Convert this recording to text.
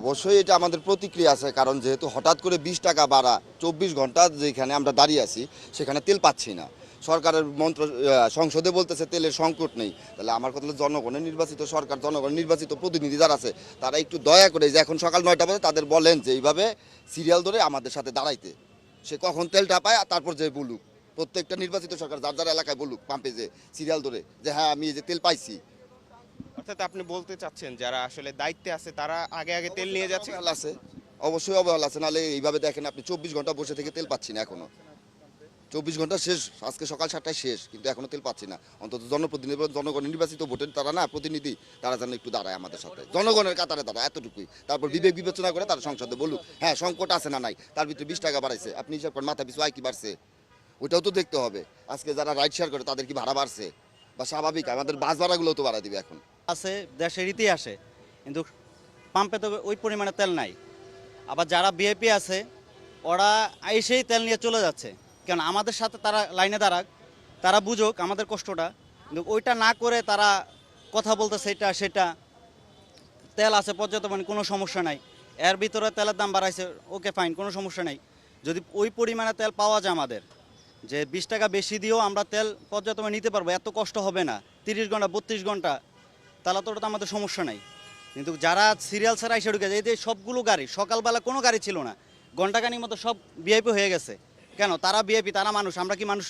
অবশ্যই এটা আমাদের প্রতিক্রিয়া আছে, কারণ যেহেতু হঠাৎ করে 20 টাকা বাড়া, 24 ঘন্টা যেখানে আমরা দাঁড়িয়ে আছি সেখানে তেল পাচ্ছি না। সরকারের সংসদে বলতেছে তেলের সংকট নেই। তাহলে আমার কথা হলো জনগণের নির্বাচিত সরকার, জনগণের নির্বাচিত প্রতিনিধি যারা আছে তারা একটু দয়া করে, যে এখন সকাল 9টা বাজে, তাদের বলেন যে এইভাবে সিরিয়াল ধরে আমাদের সাথে দাঁড়াইতে। সে কখন তেলটা পায় তারপর যে বলুক, প্রত্যেকটা নির্বাচিত সরকার যার যার এলাকায় বলুক পাম্পে যে সিরিয়াল ধরে যে হ্যাঁ আমি এই যে তেল পাইছি। অর্থাৎ আপনি বলতে চাচ্ছেন যারা আসলে দায়িত্বে আছে তারা আগে আগে তেল নিয়ে যাচ্ছে। অবহেলা আছে, অবশ্যই অবহেলা আছে। নাহলে এইভাবে দেখেন আপনি 24 ঘন্টা বসে থেকে তেল পাচ্ছি না এখনো। 24 ঘন্টা শেষ, আজকে সকাল 7টায় শেষ, কিন্তু এখনো তেল পাচ্ছি না। অন্তত জনপ্রতিনিধি, জনগণ নির্বাচিত ভোটের তারা না প্রতিনিধি, তারা যেন একটু দাঁড়ায় আমাদের সাথে, জনগণের কাতারে দাঁড়ায়, এতটুকুই। তারপর বিবেক বিবেচনা করে তারা সংসদে বলুক হ্যাঁ সংকট আছে না নাই, তার ভিতরে 20 টাকা বাড়াইছে, আপনি হিসাব করেন মাথা পিছু আয় কি বাড়ছে, ওটাও তো দেখতে হবে। আজকে যারা রাইড শেয়ার করে তাদের কি ভাড়া বাড়ছে, বা স্বাভাবিক আমাদের বাস ভাড়াগুলো তো বাড়াই দিবে এখন। আছে দেশের ইতিহাসে, কিন্তু পাম্পে তো ওই পরিমাণে তেল নাই। আবার যারা বিএপি আছে ওরা এসেই তেল নিয়ে চলে যাচ্ছে। কেন আমাদের সাথে তারা লাইনে দাঁড়াক, তারা বুঝুক আমাদের কষ্টটা, কিন্তু ওইটা না করে তারা কথা বলতেছে এটা সেটা। তেল আছে পর্যাপ্ত মানে কোনো সমস্যা নাই, এর ভিতরে তেলের দাম বাড়াইছে, ওকে ফাইন, কোনো সমস্যা নাই। যদি ওই পরিমাণে তেল পাওয়া যায় আমাদের, যে 20 টাকা বেশি দিয়েও আমরা তেল পর্যাপ্ত নিতে পারবো, এত কষ্ট হবে না 30 ঘন্টা 32 ঘন্টা, তাহলে তো ওটা তো আমাদের সমস্যা নাই। কিন্তু যারা সিরিয়াল ছাড়া এসে ঢুকে যায়, এই যে সবগুলো গাড়ি সকালবেলা কোনো গাড়ি ছিল না, ঘন্টাখানির মতো সব ভিআইপি হয়ে গেছে। কেন? তারা ভিআইপি, তারা মানুষ, আমরা কি মানুষ?